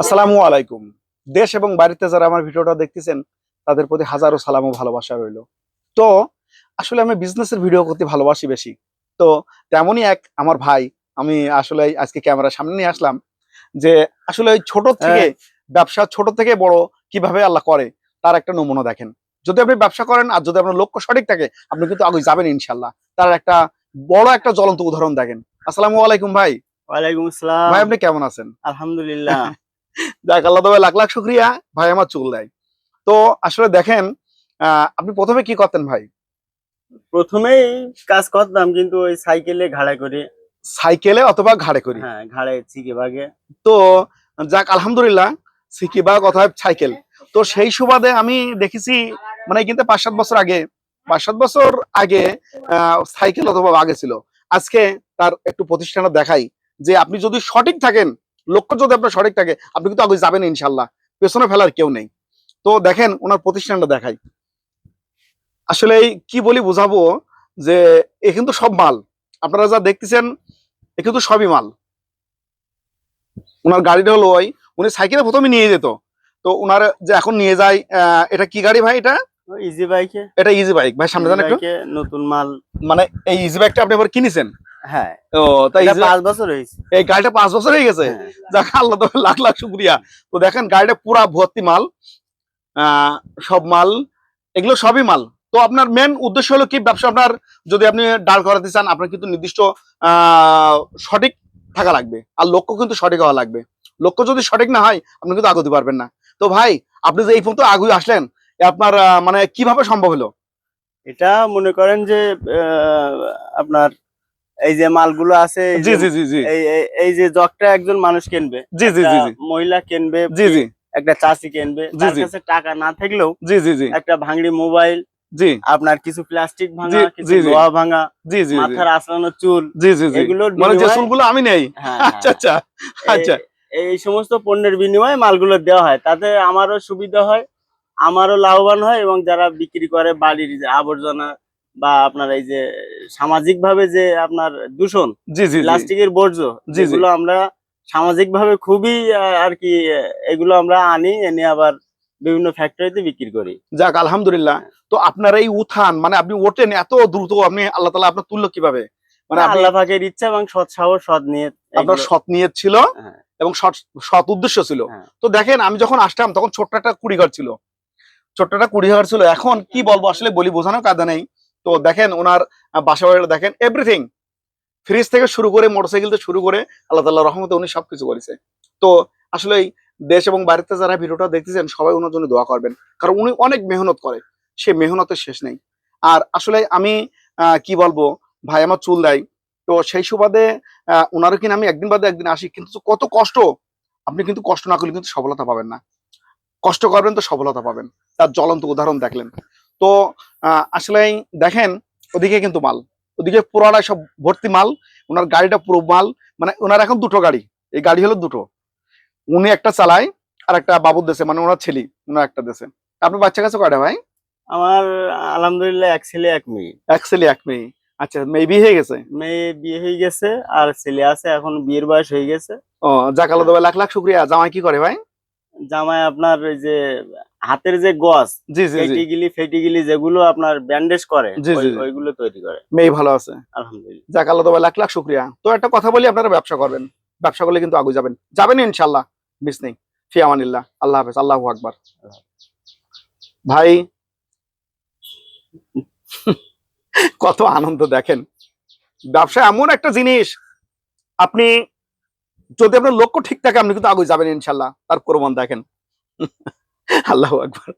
আসসালামু আলাইকুম। দেশ এবং বাড়িতে যারা আমার ভিডিওটা দেখতেছেন তাদের প্রতি হাজারো সালাম ও ভালোবাসা রইল। তো আসলে আমি বিজনেসের ভিডিও করতে ভালোবাসি বেশি। তো তেমনই এক আমার ভাই, আমি আসলে আজকে ক্যামেরার সামনে নিয়ে আসলাম যে আসলে ওই ছোট থেকে ব্যবসা ছোট থেকে বড় কিভাবে আল্লাহ করে তার একটা নমুনা দেখেন। যদি আপনি ব্যবসা করেন আর যদি আপনার লক্ষ্য সঠিক থাকে আপনি কিন্তু আগে যাবেন ইনশাল্লাহ। তার একটা বড় একটা জ্বলন্ত উদাহরণ দেখেন। আসসালামু আলাইকুম ভাই। ওয়ালাইকুম ভাই আসসালাম। আপনি কেমন আছেন? আলহামদুলিল্লাহ। যাক আল্লাহ তবে লাখ লাখ শুক্রিয়া, ভাই আমার চুল দেয়। তো আসলে দেখেন, আপনি প্রথমে কি করতেন ভাই? প্রথমেই কাজ করতাম কিন্তু ওই সাইকেলে ঘাড়া করে। সাইকেলে অথবা ঘাড়ে করি। হ্যাঁ, ঘাড়ে চিকে ভাগে। তো যাক আলহামদুলিল্লাহ, সিকিবা কথায় সাইকেল। তো সেই সুবাদে আমি দেখেছি মানে কিন্তু ৫-৭ বছর আগে, ৫-৭ বছর আগে সাইকেল অথবা আগে ছিল। আজকে তার একটু প্রতিষ্ঠানটা দেখাই যে আপনি যদি সঠিক থাকেন, লক্ষ্য যদি আপনার সঠিক থাকে আপনি কিন্তু আগে যাবেন ইনশাল্লাহ। পেছনে ফেলার কেউ নেই। তো দেখেন ওনার প্রতিষ্ঠানটা দেখাই। আসলে কি বলি বুঝাবো যে এ কিন্তু সব মাল আপনারা যা দেখতেছেন, এ কিন্তু সবই মাল। ওনার গাড়িটা হলো ওই, উনি সাইকেলে প্রথমে নিয়ে যেত। তো ওনার যে এখন নিয়ে যায়, এটা কি গাড়ি ভাই? এটা ইজি বাইকে। এটা ইজি বাইক। ভাই সামনে যান একটু। নতুন মাল। মানে এই ইজি বাইকটা আপনি আবার কিনেছেন? হ্যাঁ। ও তাই 5 বছর হয়েছে। এই গাড়িটা ৫ বছর হয়ে গেছে। হ্যাঁ। যাক আল্লাহ তো লাখ লাখ শুকরিয়া। তো দেখেন গাড়িটা পুরা ভর্তি মাল, সব মাল, এগুলো সবই মাল। তো আপনার মেন উদ্দেশ্য হলো কি, ব্যবসা আপনার যদি আপনি দাঁড় করাতে চান আপনার কিন্তু নির্দিষ্ট সঠিক থাকা লাগবে, আর লক্ষ্য কিন্তু সঠিক হওয়া লাগবে। লক্ষ্য যদি সঠিক না হয় আপনি কিন্তু আগাতে পারবেন না। তো ভাই আপনি যে এই পর্যন্ত আগুয়ে আসলেন, আপনার মানে কিভাবে সম্ভব হলো? এটা মনে করেন যে আপনার এই যে মালগুলো আছে, জি জি জি জি এই যে জগটা একজন মানুষ কিনবে, জি জি জি জি মহিলা কিনবে, জি জি একটা চাষি কিনবে, জি তার জি কাছে টাকা না থাকলেও জি জি জি একটা ভাঙড়ি মোবাইল, জি আপনার কিছু প্লাস্টিক জি ভাঙা, কিছু জি জি লোহা ভাঙা, জি জি মাথার আঁচড়ানো চুল, জি জি জি এগুলোর মানে যে বিনিময়ে চুলগুলো আমি নেই। হ্যাঁ আচ্ছা হ্যাঁ আচ্ছা আচ্ছা এই সমস্ত পণ্যের বিনিময়ে মালগুলো দেওয়া হয়, তাতে আমারও সুবিধা হয়, আমারও লাভবান হয়, এবং যারা বিক্রি করে বাড়ির যে আবর্জনা বা আপনার এই যে সামাজিক ভাবে যে আপনার দূষণ, জি জি জি প্লাস্টিকের বর্জ্য, জি জি যেগুলো আমরা সামাজিক ভাবে খুবই আর কি, এগুলো আমরা আনি, এনে আবার বিভিন্ন ফ্যাক্টরিতে বিক্রি করি। যাক আলহামদুলিল্লাহ। তো আপনার এই উত্থান মানে আপনি ওঠেন এত দ্রুত, আপনি আল্লাহ তাআলা আপনার তুল্য কিভাবে? মানে আপনি আল্লাহ পাকের ইচ্ছা এবং সৎ সাহস, সৎ নিয়ত, আপনার এগুলো। সৎ নিয়ত ছিল হ্যাঁ এবং সৎ সৎ উদ্দেশ্য ছিল। হ্যাঁ তো দেখেন আমি যখন আসলাম তখন ছোট্ট একটা কুড়িঘর ছিল, ছোট্ট একটা কুড়িঘর ছিল। এখন কি বলবো আসলে বলি বোঝানোর কায়দা নেই। তো দেখেন ওনার বাসা বাড়িটা দেখেন, এভরিথিং ফ্রিজ থেকে শুরু করে মোটরসাইকেল থেকে শুরু করে আল্লাহ তাআলার রহমতে উনি সবকিছু করেছে। তো আসলে দেশ এবং বাড়িতে যারা ভিডিওটা দেখতেছেন সবাই ওনার জন্য দোয়া করবেন, কারণ উনি অনেক মেহনত করে, সে মেহনতের শেষ নেই। আর আসলে আমি কি বলবো, ভাই আমার চুল দেয়। তো সেই সুবাদে ওনারও কিনা আমি একদিন বাদে একদিন আসি, কিন্তু কত কষ্ট, আপনি কিন্তু কষ্ট না করলে কিন্তু সফলতা পাবেন না। কষ্ট করবেন তো সফলতা পাবেন। তার জ্বলন্ত উদাহরণ দেখলেন। তো আসলে দেখেন ওদিকে কিন্তু মাল, ওদিকে পুরোটাই সব ভর্তি মাল। ওনার গাড়িটা পুরো মাল। মানে ওনার এখন দুটো গাড়ি, এই গাড়ি হলো দুটো, উনি একটা চালায় আর একটা বাবুর দেশে, মানে ওনার ছেলে ওনার একটা দেশে। আপনার বাচ্চা কাছে কয়টা ভাই? আমার আলহামদুলিল্লাহ এক ছেলে এক মেয়ে। এক ছেলে এক মেয়ে। আচ্ছা, মেয়ে বিয়ে হয়ে গেছে? মেয়ে বিয়ে হয়ে গেছে, আর ছেলে আছে, এখন বিয়ের বয়স হয়ে গেছে। ও যাক আল্লাহ তবে লাখ লাখ শুক্রিয়া। জামাই কি করে ভাই? জামাই আপনার ওই যে হাতের যে গজ, জি জি জি ফেটিগিলি যেগুলো আপনার ব্যান্ডেজ করে, জি জি জি ওইগুলো তৈরি করে। মেয়ে ভালো আছে? আলহামদুলিল্লাহ। যাক আল্লাহ তবে লাখ লাখ শুক্রিয়া। তো একটা কথা বলি, আপনারা ব্যবসা করবেন, ব্যবসা করলে কিন্তু আগে যাবেন, যাবেন ইনশাল্লাহ। মিস নেই। ফি আমানিল্লাহ। আল্লাহ হাফেজ। আল্লাহু আকবার। ভাই কত আনন্দ দেখেন। ব্যবসা এমন একটা জিনিস, আপনি যদি আপনার লক্ষ্য ঠিক থাকে আপনি কিন্তু আগে যাবেন ইনশাল্লাহ। তার প্রমাণ দেখেন। আল্লাহু আকবার।